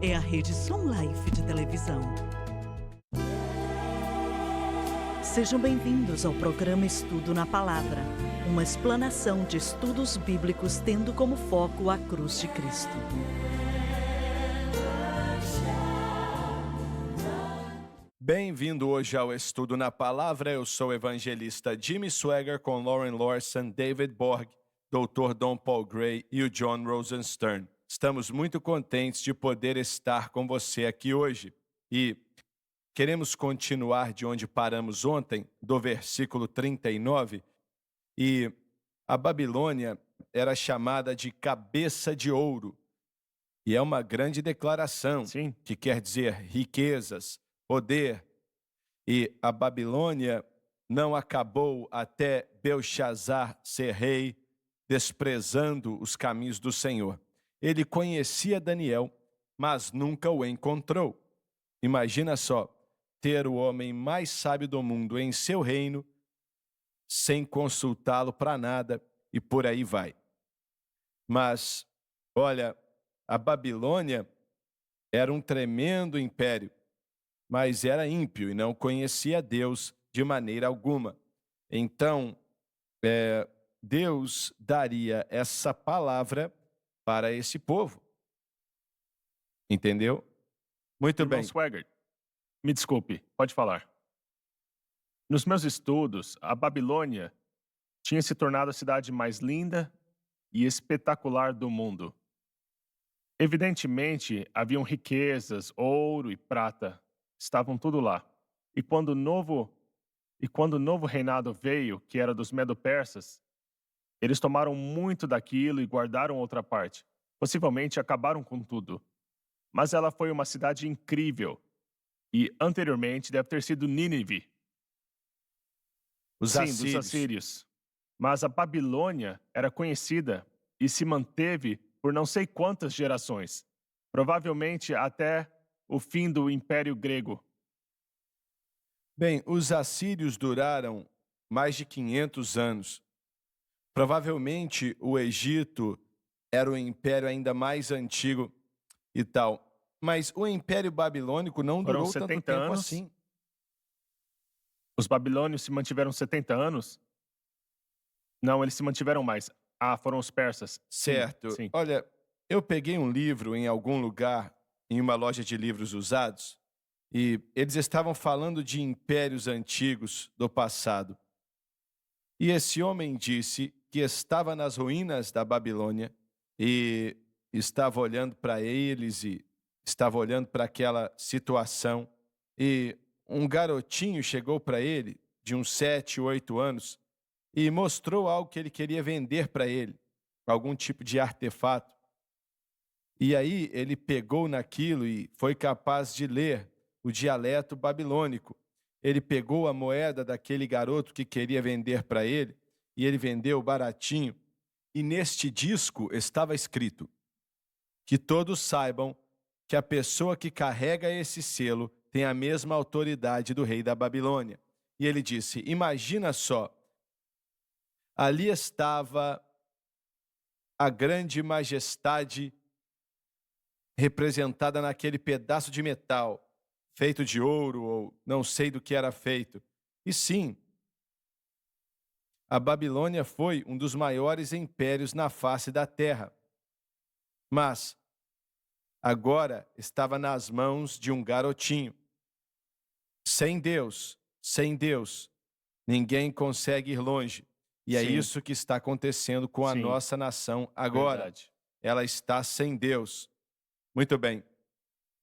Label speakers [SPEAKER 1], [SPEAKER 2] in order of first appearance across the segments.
[SPEAKER 1] é a rede Sun Life de televisão. Sejam bem-vindos ao programa Estudo na Palavra, uma explanação de estudos bíblicos tendo como foco a cruz de Cristo.
[SPEAKER 2] Bem-vindo hoje ao Estudo na Palavra. Eu sou o evangelista Jimmy Swaggart com Lauren Lawson, David Borg, Dr. Don Paul Gray e o John Rosenstern. Estamos muito contentes de poder estar com você aqui hoje e queremos continuar de onde paramos ontem, do versículo 39, e a Babilônia era chamada de cabeça de ouro, e é uma grande declaração,
[SPEAKER 3] Sim.
[SPEAKER 2] que quer dizer riquezas, poder, e a Babilônia não acabou até Belshazar ser rei, desprezando os caminhos do Senhor. Ele conhecia Daniel, mas nunca o encontrou. Imagina só, ter o homem mais sábio do mundo em seu reino, sem consultá-lo para nada, e por aí vai. Mas, olha, a Babilônia era um tremendo império, mas era ímpio e não conhecia Deus de maneira alguma. Então, Deus daria essa palavra para esse povo. Entendeu? Muito
[SPEAKER 3] Irmão
[SPEAKER 2] bem.
[SPEAKER 3] Swaggart, me desculpe, pode falar. Nos meus estudos, a Babilônia tinha se tornado a cidade mais linda e espetacular do mundo. Evidentemente, haviam riquezas, ouro e prata, estavam tudo lá. E quando o novo reinado veio, que era dos Medo-Persas, eles tomaram muito daquilo e guardaram outra parte. Possivelmente acabaram com tudo. Mas ela foi uma cidade incrível. E anteriormente deve ter sido Nínive.
[SPEAKER 2] Os
[SPEAKER 3] Sim,
[SPEAKER 2] assírios.
[SPEAKER 3] dos assírios. Mas a Babilônia era conhecida e se manteve por não sei quantas gerações. Provavelmente até o fim do Império Grego.
[SPEAKER 2] Bem, os assírios duraram mais de 500 anos. Provavelmente o Egito era o império ainda mais antigo e tal. Mas o Império Babilônico não
[SPEAKER 3] Foram
[SPEAKER 2] durou tanto
[SPEAKER 3] 70
[SPEAKER 2] tempo
[SPEAKER 3] anos.
[SPEAKER 2] assim.
[SPEAKER 3] Os babilônios se mantiveram 70 anos? Não, eles se mantiveram mais. Ah, foram os persas.
[SPEAKER 2] Certo.
[SPEAKER 3] Sim.
[SPEAKER 2] Olha, eu peguei um livro em algum lugar, em uma loja de livros usados, e eles estavam falando de impérios antigos do passado. E esse homem disse que estava nas ruínas da Babilônia e estava olhando para eles e estava olhando para aquela situação. E um garotinho chegou para ele, de uns 7, 8 anos, e mostrou algo que ele queria vender para ele, algum tipo de artefato. E aí ele pegou naquilo e foi capaz de ler o dialeto babilônico. Ele pegou a moeda daquele garoto que queria vender para ele e ele vendeu baratinho. E neste disco estava escrito: que todos saibam que a pessoa que carrega esse selo tem a mesma autoridade do rei da Babilônia. E ele disse: imagina só, ali estava a grande majestade representada naquele pedaço de metal, feito de ouro ou não sei do que era feito. E sim, a Babilônia foi um dos maiores impérios na face da terra. Mas agora estava nas mãos de um garotinho. Sem Deus, ninguém consegue ir longe. E é
[SPEAKER 3] Sim.
[SPEAKER 2] isso que está acontecendo com a
[SPEAKER 3] Sim.
[SPEAKER 2] nossa nação agora.
[SPEAKER 3] Verdade.
[SPEAKER 2] Ela está sem Deus. Muito bem.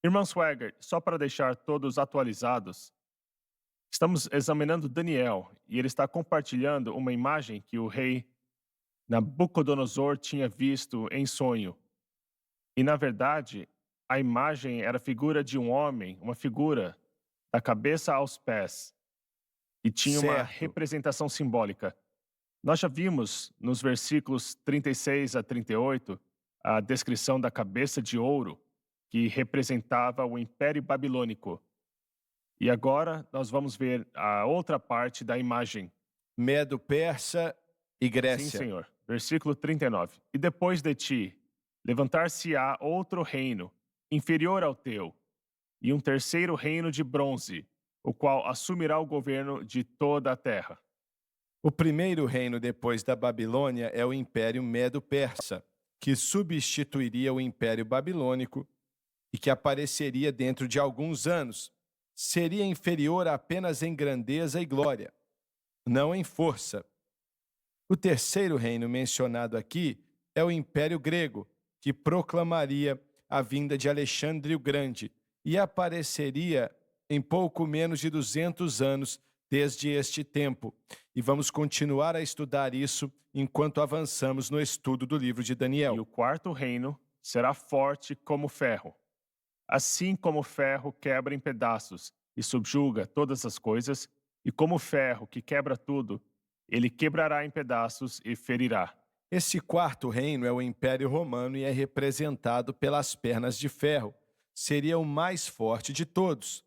[SPEAKER 3] Irmão Swaggart, só para deixar todos atualizados, estamos examinando Daniel e ele está compartilhando uma imagem que o rei Nabucodonosor tinha visto em sonho. E, na verdade, a imagem era a figura de um homem, uma figura da cabeça aos pés, e tinha uma
[SPEAKER 2] Certo.
[SPEAKER 3] representação simbólica. Nós já vimos nos versículos 36 a 38 a descrição da cabeça de ouro que representava o Império Babilônico. E agora nós vamos ver a outra parte da imagem.
[SPEAKER 2] Medo-Persa e Grécia.
[SPEAKER 3] Sim, Senhor. Versículo 39. E depois de ti, levantar-se-á outro reino, inferior ao teu, e um terceiro reino de bronze, o qual assumirá o governo de toda a terra.
[SPEAKER 2] O primeiro reino depois da Babilônia é o Império Medo-Persa, que substituiria o Império Babilônico e que apareceria dentro de alguns anos. Seria inferior apenas em grandeza e glória, não em força. O terceiro reino mencionado aqui é o Império Grego, que proclamaria a vinda de Alexandre o Grande e apareceria em pouco menos de 200 anos desde este tempo. E vamos continuar a estudar isso enquanto avançamos no estudo do livro de
[SPEAKER 3] E
[SPEAKER 2] Daniel.
[SPEAKER 3] o quarto reino será forte como ferro. Assim como o ferro quebra em pedaços e subjuga todas as coisas, e como o ferro que quebra tudo, ele quebrará em pedaços e ferirá.
[SPEAKER 2] Esse quarto reino é o Império Romano e é representado pelas pernas de ferro. Seria o mais forte de todos.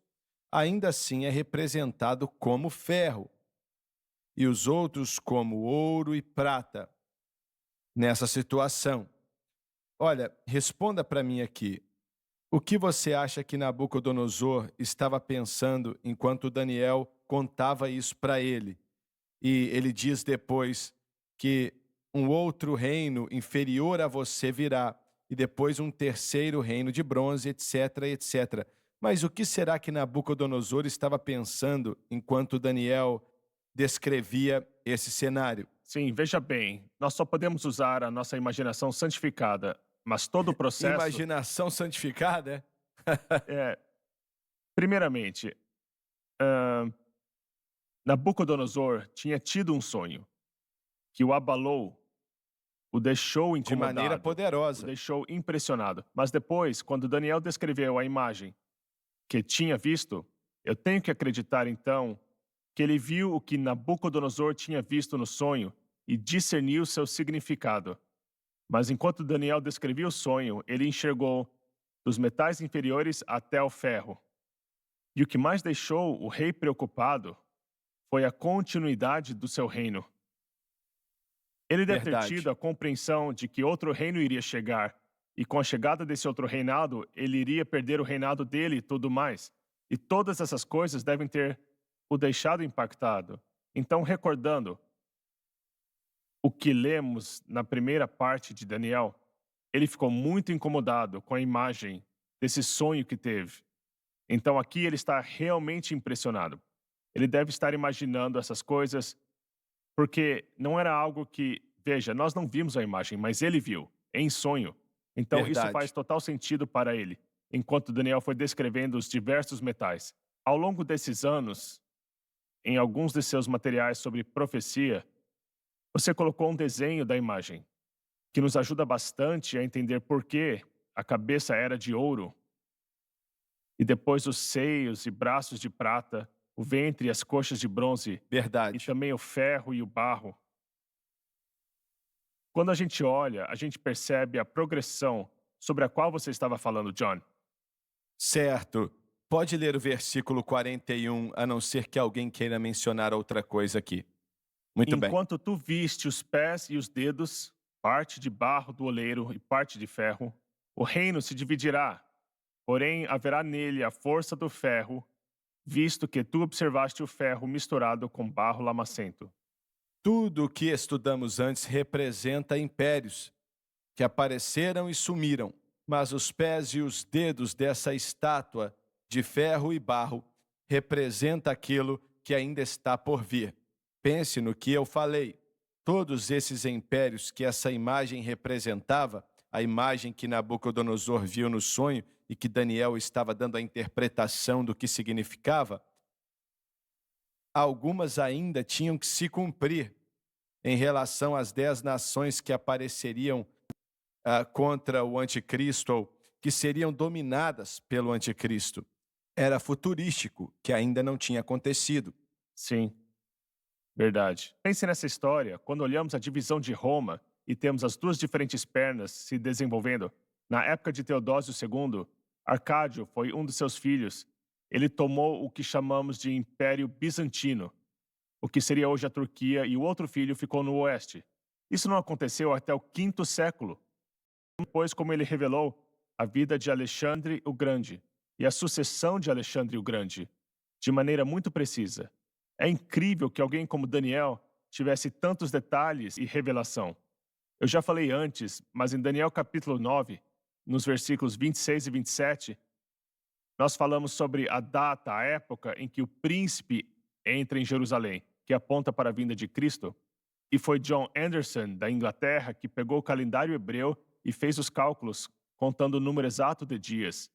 [SPEAKER 2] Ainda assim é representado como ferro, e os outros como ouro e prata. Nessa situação, olha, responda para mim aqui. O que você acha que Nabucodonosor estava pensando enquanto Daniel contava isso para ele? E ele diz depois que um outro reino inferior a você virá, e depois um terceiro reino de bronze, etc, etc. Mas o que será que Nabucodonosor estava pensando enquanto Daniel descrevia esse cenário?
[SPEAKER 3] Sim, veja bem, nós só podemos usar a nossa imaginação santificada, mas todo o processo
[SPEAKER 2] Imaginação santificada?
[SPEAKER 3] é, primeiramente, ahn, Nabucodonosor tinha tido um sonho que o abalou, o deixou
[SPEAKER 2] De maneira
[SPEAKER 3] incomodado, o
[SPEAKER 2] poderosa.
[SPEAKER 3] deixou impressionado. Mas depois, quando Daniel descreveu a imagem que tinha visto, eu tenho que acreditar então que ele viu o que Nabucodonosor tinha visto no sonho e discerniu seu significado. Mas enquanto Daniel descrevia o sonho, ele enxergou dos metais inferiores até o ferro. E o que mais deixou o rei preocupado foi a continuidade do seu reino. Ele deve ter
[SPEAKER 2] Verdade.
[SPEAKER 3] tido a compreensão de que outro reino iria chegar, e com a chegada desse outro reinado, ele iria perder o reinado dele e tudo mais. E todas essas coisas devem ter o deixado impactado. Então, recordando o que lemos na primeira parte de Daniel, ele ficou muito incomodado com a imagem desse sonho que teve. Então, aqui ele está realmente impressionado. Ele deve estar imaginando essas coisas, porque não era algo que, veja, nós não vimos a imagem, mas ele viu, em sonho. Então, isso
[SPEAKER 2] Verdade.
[SPEAKER 3] faz total sentido para ele, enquanto Daniel foi descrevendo os diversos metais. Ao longo desses anos, em alguns de seus materiais sobre profecia, você colocou um desenho da imagem, que nos ajuda bastante a entender por que a cabeça era de ouro, e depois os seios e braços de prata, o ventre e as coxas de bronze, e
[SPEAKER 2] Verdade.
[SPEAKER 3] também o ferro e o barro. Quando a gente olha, a gente percebe a progressão sobre a qual você estava falando, John.
[SPEAKER 2] Certo. Pode ler o versículo 41, a não ser que alguém queira mencionar outra coisa aqui. Muito bem.
[SPEAKER 3] Enquanto tu viste os pés e os dedos, parte de barro do oleiro e parte de ferro, o reino se dividirá, porém haverá nele a força do ferro, visto que tu observaste o ferro misturado com barro lamacento.
[SPEAKER 2] Tudo o que estudamos antes representa impérios que apareceram e sumiram, mas os pés e os dedos dessa estátua de ferro e barro representa aquilo que ainda está por vir. Pense no que eu falei. Todos esses impérios que essa imagem representava, a imagem que Nabucodonosor viu no sonho e que Daniel estava dando a interpretação do que significava, algumas ainda tinham que se cumprir em relação às 10 nações que apareceriam contra o anticristo, ou que seriam dominadas pelo anticristo. Era futurístico, que ainda não tinha acontecido.
[SPEAKER 3] Sim, verdade. Pense nessa história quando olhamos a divisão de Roma e temos as duas diferentes pernas se desenvolvendo. Na época de Teodósio II, Arcádio foi um dos seus filhos. Ele tomou o que chamamos de Império Bizantino, o que seria hoje a Turquia, e o outro filho ficou no oeste. Isso não aconteceu até o 5º século. Depois, como ele revelou, a vida de Alexandre o Grande e a sucessão de Alexandre o Grande, de maneira muito precisa. É incrível que alguém como Daniel tivesse tantos detalhes e revelação. Eu já falei antes, mas em Daniel capítulo 9, nos versículos 26 e 27, nós falamos sobre a data, a época em que o príncipe entra em Jerusalém, que aponta para a vinda de Cristo. E foi John Anderson, da Inglaterra, que pegou o calendário hebreu e fez os cálculos, contando o número exato de dias.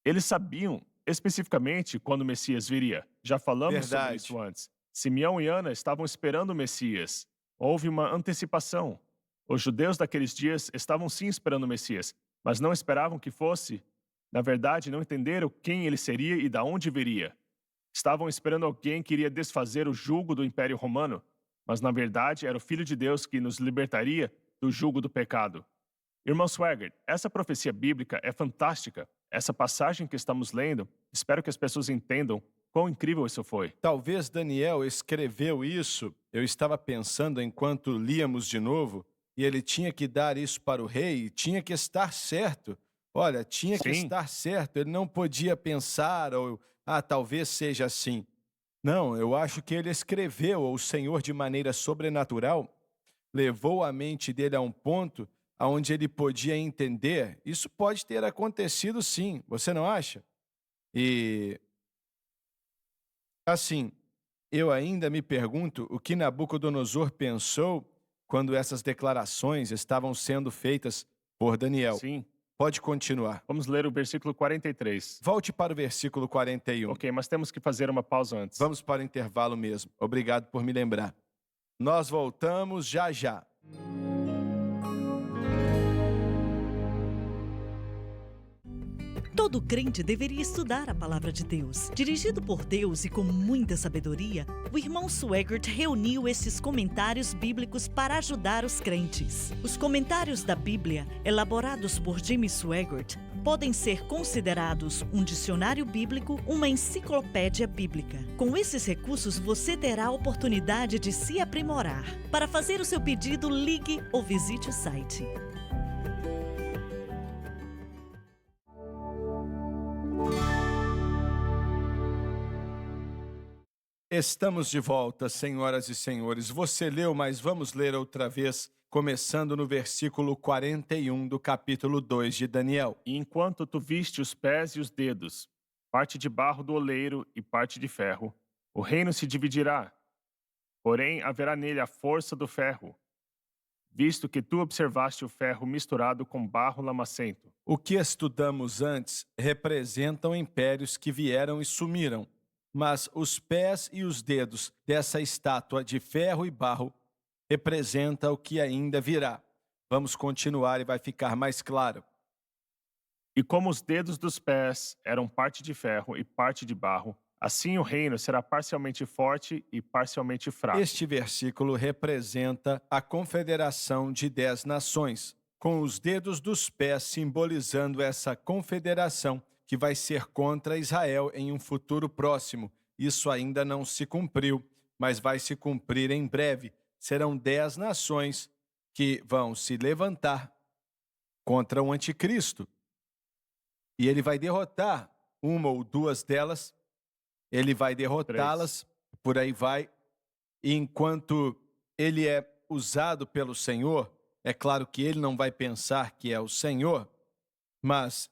[SPEAKER 3] Eles sabiam especificamente quando o Messias viria. Já falamos sobre
[SPEAKER 2] Verdade.
[SPEAKER 3] isso antes. Simeão e Ana estavam esperando o Messias. Houve uma antecipação. Os judeus daqueles dias estavam sim esperando o Messias, mas não esperavam que fosse. Na verdade, não entenderam quem ele seria e de onde viria. Estavam esperando alguém que iria desfazer o jugo do Império Romano, mas na verdade era o Filho de Deus que nos libertaria do jugo do pecado. Irmão Swagger, essa profecia bíblica é fantástica. Essa passagem que estamos lendo, espero que as pessoas entendam quão incrível isso foi.
[SPEAKER 2] Talvez Daniel escreveu isso, eu estava pensando enquanto líamos de novo, e ele tinha que dar isso para o rei, e tinha que estar certo. Olha, tinha que
[SPEAKER 3] Sim.
[SPEAKER 2] estar certo, ele não podia pensar, ou, talvez seja assim. Não, eu acho que ele escreveu, ou o Senhor, de maneira sobrenatural, levou a mente dele a um ponto onde ele podia entender. Isso pode ter acontecido sim, você não acha? E, assim, eu ainda me pergunto o que Nabucodonosor pensou quando essas declarações estavam sendo feitas por Daniel.
[SPEAKER 3] Sim.
[SPEAKER 2] Pode continuar.
[SPEAKER 3] Vamos ler o versículo 43.
[SPEAKER 2] Volte para o versículo 41.
[SPEAKER 3] Ok, mas temos que fazer uma pausa antes.
[SPEAKER 2] Vamos para o intervalo mesmo. Obrigado por me lembrar. Nós voltamos já já.
[SPEAKER 1] Todo crente deveria estudar a palavra de Deus. Dirigido por Deus e com muita sabedoria, o irmão Swaggart reuniu esses comentários bíblicos para ajudar os crentes. Os comentários da Bíblia, elaborados por Jimmy Swaggart, podem ser considerados um dicionário bíblico, uma enciclopédia bíblica. Com esses recursos, você terá a oportunidade de se aprimorar. Para fazer o seu pedido, ligue ou visite o site.
[SPEAKER 2] Estamos de volta, senhoras e senhores. Você leu, mas vamos ler outra vez, começando no versículo 41 do capítulo 2 de Daniel.
[SPEAKER 3] E enquanto tu viste os pés e os dedos, parte de barro do oleiro e parte de ferro, o reino se dividirá, porém haverá nele a força do ferro, visto que tu observaste o ferro misturado com barro lamacento.
[SPEAKER 2] O que estudamos antes representam impérios que vieram e sumiram, mas os pés e os dedos dessa estátua de ferro e barro representam o que ainda virá. Vamos continuar e vai ficar mais claro.
[SPEAKER 3] E como os dedos dos pés eram parte de ferro e parte de barro, assim o reino será parcialmente forte e parcialmente fraco.
[SPEAKER 2] Este versículo representa a confederação de 10 nações, com os dedos dos pés simbolizando essa confederação que vai ser contra Israel em um futuro próximo. Isso ainda não se cumpriu, mas vai se cumprir em breve. Serão 10 nações que vão se levantar contra o anticristo. E ele vai derrotar uma ou duas delas, ele vai derrotá-las, por aí vai. E enquanto ele é usado pelo Senhor, é claro que ele não vai pensar que é o Senhor, mas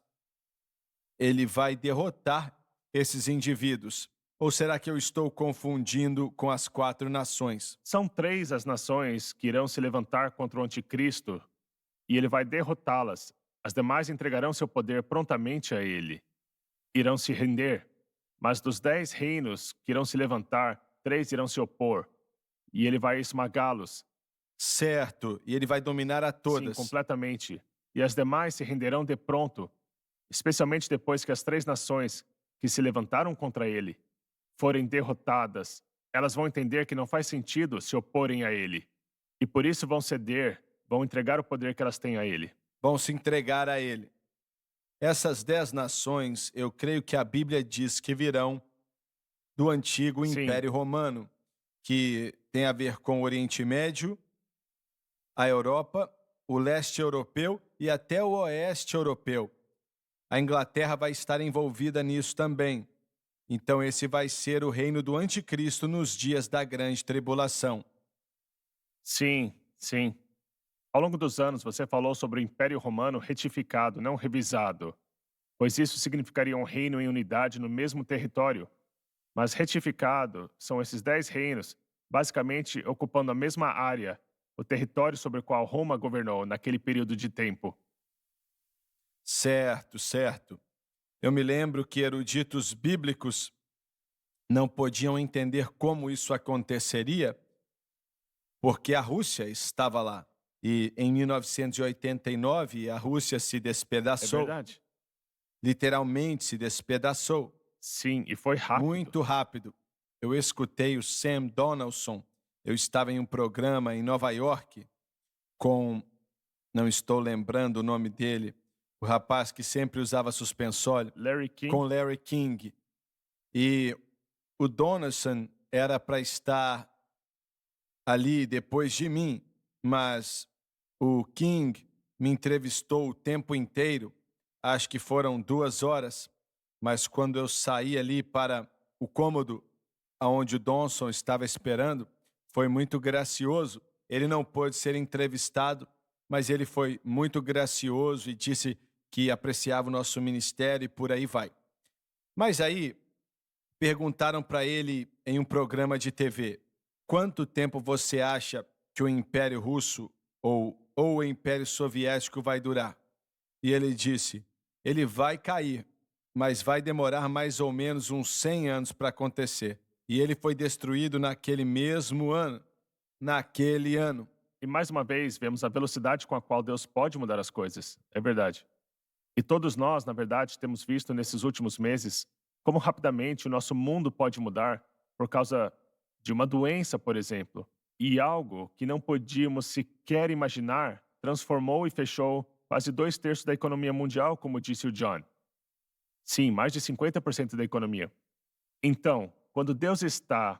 [SPEAKER 2] ele vai derrotar esses indivíduos. Ou será que eu estou confundindo com as 4 nações?
[SPEAKER 3] São 3 as nações que irão se levantar contra o anticristo e ele vai derrotá-las. As demais entregarão seu poder prontamente a ele. Irão se render, mas dos 10 reinos que irão se levantar, 3 irão se opor e ele vai esmagá-los.
[SPEAKER 2] Certo, e ele vai dominar a todas.
[SPEAKER 3] Sim, completamente. E as demais se renderão de pronto, especialmente depois que as 3 nações que se levantaram contra ele forem derrotadas. Elas vão entender que não faz sentido se oporem a ele. E por isso vão ceder, vão entregar o poder que elas têm a ele.
[SPEAKER 2] Vão se entregar a ele. Essas 10 nações, eu creio que a Bíblia diz que virão do antigo
[SPEAKER 3] Sim.
[SPEAKER 2] Império Romano, que tem a ver com o Oriente Médio, a Europa, o leste europeu e até o oeste europeu. a Inglaterra vai estar envolvida nisso também. Então esse vai ser o reino do anticristo nos dias da grande tribulação.
[SPEAKER 3] Sim, sim. Ao longo dos anos, você falou sobre o Império Romano retificado, não revisado, pois isso significaria um reino em unidade no mesmo território. Mas retificado são esses 10 reinos, basicamente ocupando a mesma área, o território sobre o qual Roma governou naquele período de tempo.
[SPEAKER 2] Certo, certo. Eu me lembro que eruditos bíblicos não podiam entender como isso aconteceria, porque a Rússia estava lá. E em 1989, a Rússia se
[SPEAKER 3] É
[SPEAKER 2] despedaçou,
[SPEAKER 3] verdade?
[SPEAKER 2] literalmente se despedaçou,
[SPEAKER 3] Sim, e foi rápido.
[SPEAKER 2] muito rápido. Eu escutei o Sam Donaldson, eu estava em um programa em Nova York com, não estou lembrando o nome dele, o rapaz que sempre usava suspensório,
[SPEAKER 3] Larry King?
[SPEAKER 2] com Larry King. E o Donaldson era para estar ali depois de mim, mas o King me entrevistou o tempo inteiro, acho que foram 2 horas, mas quando eu saí ali para o cômodo onde o Donson estava esperando, foi muito gracioso. Ele não pôde ser entrevistado, mas ele foi muito gracioso e disse que apreciava o nosso ministério e por aí vai. Mas aí perguntaram para ele em um programa de TV: quanto tempo você acha que o Império Russo ou o Império Soviético vai durar? E ele disse: ele vai cair, mas vai demorar mais ou menos uns 100 anos para acontecer. E ele foi destruído naquele mesmo ano. Naquele ano.
[SPEAKER 3] E mais uma vez, vemos a velocidade com a qual Deus pode mudar as coisas. É verdade. E todos nós, na verdade, temos visto nesses últimos meses como rapidamente o nosso mundo pode mudar por causa de uma doença, por exemplo. E algo que não podíamos sequer imaginar transformou e fechou quase 2/3 da economia mundial, como disse o John. Sim, mais de 50% da economia. Então, quando Deus está,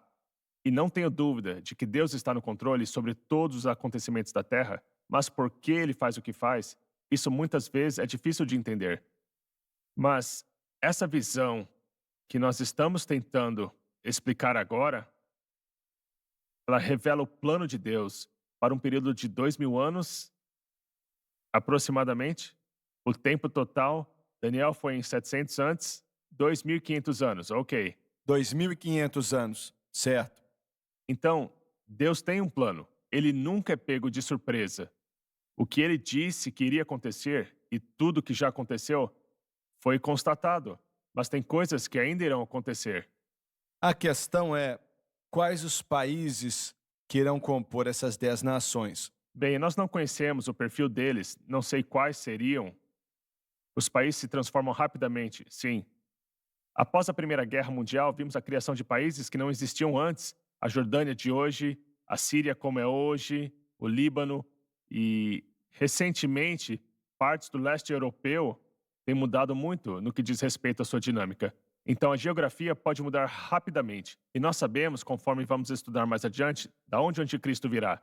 [SPEAKER 3] e não tenho dúvida de que Deus está no controle sobre todos os acontecimentos da Terra, mas por que ele faz o que faz, isso muitas vezes é difícil de entender. Mas essa visão que nós estamos tentando explicar agora, ela revela o plano de Deus para um período de 2000 anos, aproximadamente. O tempo total, Daniel foi em 700 antes, 2500 anos, ok.
[SPEAKER 2] 2.500 anos, certo?
[SPEAKER 3] Então, Deus tem um plano. Ele nunca é pego de surpresa. O que ele disse que iria acontecer e tudo que já aconteceu foi constatado, mas tem coisas que ainda irão acontecer.
[SPEAKER 2] A questão é: quais os países que irão compor essas 10 nações?
[SPEAKER 3] Bem, nós não conhecemos o perfil deles, não sei quais seriam. Os países se transformam rapidamente, sim. Após a Primeira Guerra Mundial, vimos a criação de países que não existiam antes. A Jordânia de hoje, a Síria como é hoje, o Líbano e, recentemente, partes do leste europeu têm mudado muito no que diz respeito à sua dinâmica. Então, a geografia pode mudar rapidamente. E nós sabemos, conforme vamos estudar mais adiante, da onde o anticristo virá.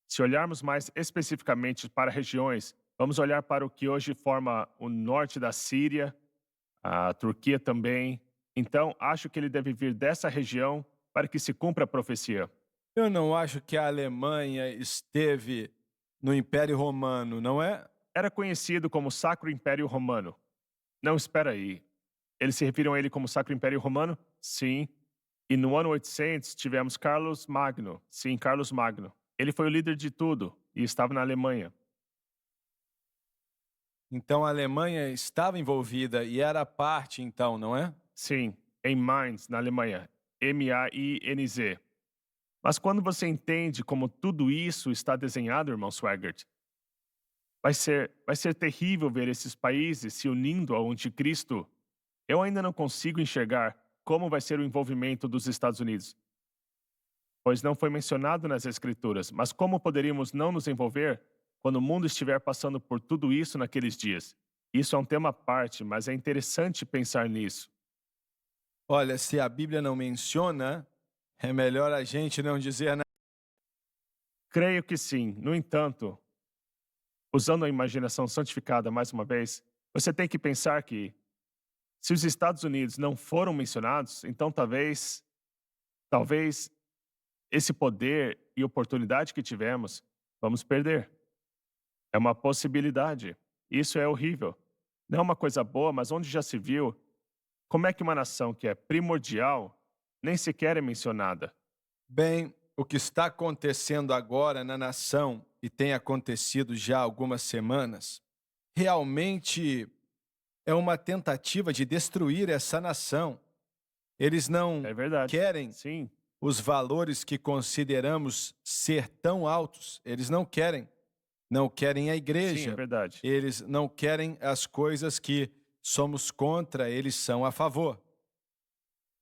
[SPEAKER 3] Se olharmos mais especificamente para regiões, vamos olhar para o que hoje forma o norte da Síria, a Turquia também. Então, acho que ele deve vir dessa região para que se cumpra a profecia.
[SPEAKER 2] Eu não acho que a Alemanha esteve no Império Romano, não é?
[SPEAKER 3] Era conhecido como Sacro Império Romano. Não, espera aí. Eles se referiam a ele como Sacro Império Romano? Sim. E no ano 800 tivemos Carlos Magno. Sim, Carlos Magno. Ele foi o líder de tudo e estava na Alemanha.
[SPEAKER 2] Então a Alemanha estava envolvida e era parte, então, não é?
[SPEAKER 3] Sim, em Mainz, na Alemanha. Mainz. Mas quando você entende como tudo isso está desenhado, irmão Swaggart, vai ser terrível ver esses países se unindo ao anticristo. Eu ainda não consigo enxergar como vai ser o envolvimento dos Estados Unidos, pois não foi mencionado nas Escrituras, mas como poderíamos não nos envolver quando o mundo estiver passando por tudo isso naqueles dias? Isso é um tema à parte, mas é interessante pensar nisso.
[SPEAKER 2] Olha, se a Bíblia não menciona, é melhor a gente não dizer nada.
[SPEAKER 3] Creio que sim. No entanto, usando a imaginação santificada mais uma vez, você tem que pensar que Se os Estados Unidos não foram mencionados, então talvez esse poder e oportunidade que tivemos, vamos perder. É uma possibilidade. Isso é horrível. Não é uma coisa boa, mas onde já se viu, como é que uma nação que é primordial nem sequer é mencionada?
[SPEAKER 2] Bem, o que está acontecendo agora na nação e tem acontecido já há algumas semanas, realmente é uma tentativa de destruir essa nação. Eles não
[SPEAKER 3] É verdade.
[SPEAKER 2] querem
[SPEAKER 3] Sim,
[SPEAKER 2] os valores que consideramos ser tão altos. Eles não querem. Não querem a
[SPEAKER 3] sim, é
[SPEAKER 2] igreja.
[SPEAKER 3] verdade.
[SPEAKER 2] Eles não querem as coisas que somos contra, eles são a favor.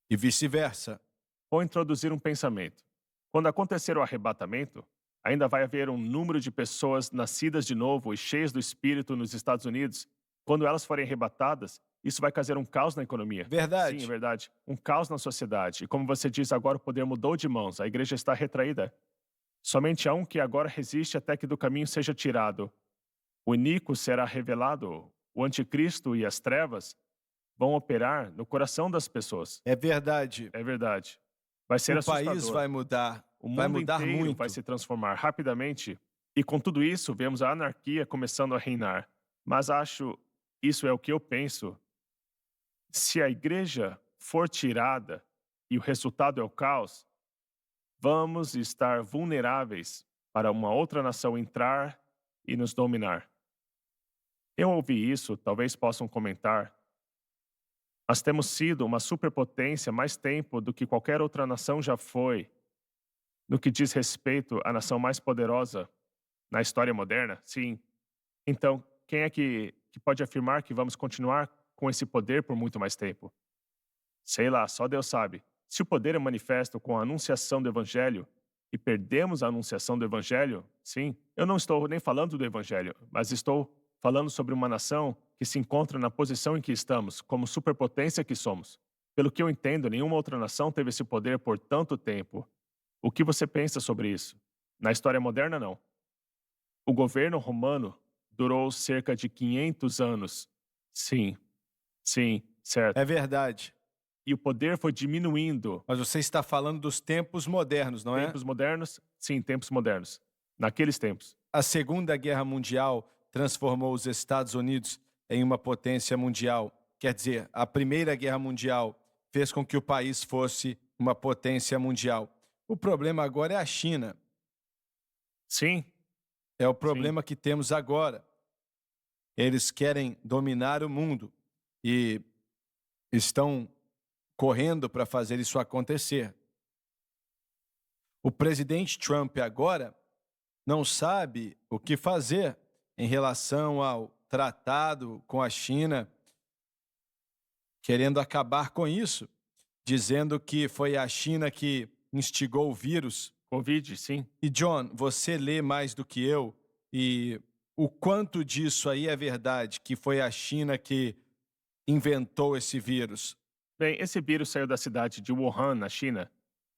[SPEAKER 2] E vice-versa.
[SPEAKER 3] Vou introduzir um pensamento. Quando acontecer o arrebatamento, ainda vai haver um número de pessoas nascidas de novo e cheias do Espírito nos Estados Unidos. Quando elas forem arrebatadas, isso vai causar um caos na economia.
[SPEAKER 2] Verdade.
[SPEAKER 3] Sim, é verdade. Um caos na sociedade. E como você diz, agora o poder mudou de mãos. A igreja está retraída. Somente há um que agora resiste até que do caminho seja tirado. O iníquo será revelado. O anticristo e as trevas vão operar no coração das pessoas.
[SPEAKER 2] É verdade.
[SPEAKER 3] É verdade. Vai ser
[SPEAKER 2] O
[SPEAKER 3] assustador.
[SPEAKER 2] país vai mudar.
[SPEAKER 3] O
[SPEAKER 2] Vai
[SPEAKER 3] mundo
[SPEAKER 2] mudar
[SPEAKER 3] inteiro
[SPEAKER 2] muito.
[SPEAKER 3] vai se transformar rapidamente. E com tudo isso, vemos a anarquia começando a reinar. Mas isso é o que eu penso. Se a igreja for tirada e o resultado é o caos, vamos estar vulneráveis para uma outra nação entrar e nos dominar. Eu ouvi isso, talvez possam comentar. Nós temos sido uma superpotência mais tempo do que qualquer outra nação já foi, no que diz respeito à nação mais poderosa na história moderna, sim. Então, quem é que pode afirmar que vamos continuar com esse poder por muito mais tempo? Sei lá, só Deus sabe. Se o poder é manifesto com a anunciação do Evangelho e perdemos a anunciação do Evangelho, sim, eu não estou nem falando do Evangelho, mas estou falando sobre uma nação que se encontra na posição em que estamos, como superpotência que somos. Pelo que eu entendo, nenhuma outra nação teve esse poder por tanto tempo. O que você pensa sobre isso? Na história moderna, não. O governo romano durou cerca de 500 anos. Sim, certo.
[SPEAKER 2] É verdade.
[SPEAKER 3] E o poder foi diminuindo.
[SPEAKER 2] Mas você está falando dos tempos modernos, não é?
[SPEAKER 3] Tempos modernos? Sim, tempos modernos. Naqueles tempos.
[SPEAKER 2] A Segunda Guerra Mundial transformou os Estados Unidos em uma potência mundial. Quer dizer, a Primeira Guerra Mundial fez com que o país fosse uma potência mundial. O problema agora é a China.
[SPEAKER 3] Sim,
[SPEAKER 2] É o problema que temos agora. Eles querem dominar o mundo e estão correndo para fazer isso acontecer. O presidente Trump agora não sabe o que fazer em relação ao tratado com a China, querendo acabar com isso, dizendo que foi a China que instigou o vírus.
[SPEAKER 3] Covid, sim.
[SPEAKER 2] E John, você lê mais do que eu, e o quanto disso aí é verdade, que foi a China que inventou esse vírus?
[SPEAKER 3] Bem, esse vírus saiu da cidade de Wuhan, na China.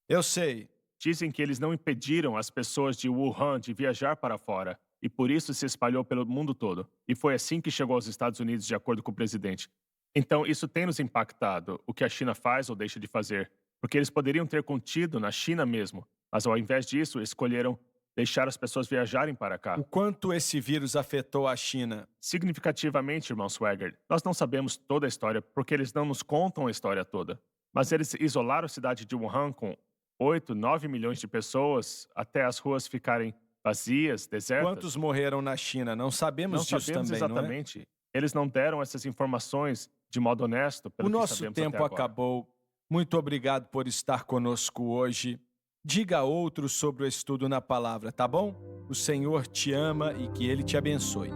[SPEAKER 2] Eu sei.
[SPEAKER 3] Dizem que eles não impediram as pessoas de Wuhan de viajar para fora, e por isso se espalhou pelo mundo todo. E foi assim que chegou aos Estados Unidos, de acordo com o presidente. Então, isso tem nos impactado, o que a China faz ou deixa de fazer, porque eles poderiam ter contido na China mesmo, mas ao invés disso, escolheram deixar as pessoas viajarem para cá.
[SPEAKER 2] O quanto esse vírus afetou a China?
[SPEAKER 3] Significativamente, irmão Swagger, nós não sabemos toda a história porque eles não nos contam a história toda. Mas eles isolaram a cidade de Wuhan com 8, 9 milhões de pessoas até as ruas ficarem vazias, desertas.
[SPEAKER 2] Quantos morreram na China? Não sabemos
[SPEAKER 3] Não
[SPEAKER 2] disso
[SPEAKER 3] sabemos
[SPEAKER 2] também, não é?
[SPEAKER 3] exatamente. Eles não deram essas informações de modo honesto, pelo
[SPEAKER 2] O
[SPEAKER 3] que
[SPEAKER 2] nosso
[SPEAKER 3] sabemos
[SPEAKER 2] tempo
[SPEAKER 3] até agora.
[SPEAKER 2] acabou. Muito obrigado por estar conosco hoje. Diga a outros sobre o estudo na palavra, tá bom? O Senhor te ama e que Ele te abençoe.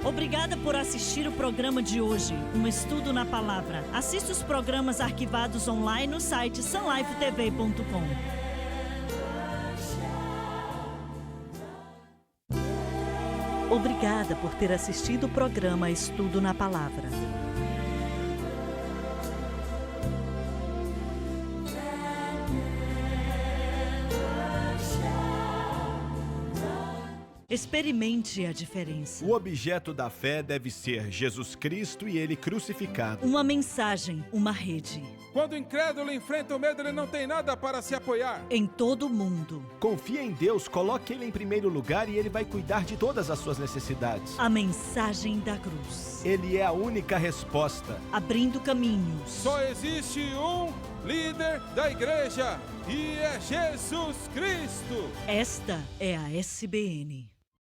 [SPEAKER 1] Obrigada por assistir o programa de hoje, um estudo na palavra. Assista os programas arquivados online no site sunlifetv.com. Obrigada por ter assistido o programa Estudo na Palavra. Experimente a diferença.
[SPEAKER 4] O objeto da fé deve ser Jesus Cristo e Ele crucificado.
[SPEAKER 1] Uma mensagem, uma rede.
[SPEAKER 5] Quando o incrédulo enfrenta o medo, ele não tem nada para se apoiar.
[SPEAKER 1] Em todo o mundo.
[SPEAKER 4] Confie em Deus, coloque Ele em primeiro lugar e Ele vai cuidar de todas as suas necessidades.
[SPEAKER 1] A mensagem da cruz.
[SPEAKER 4] Ele é a única resposta.
[SPEAKER 1] Abrindo caminhos.
[SPEAKER 5] Só existe um líder da igreja e é Jesus Cristo.
[SPEAKER 1] Esta é a SBN.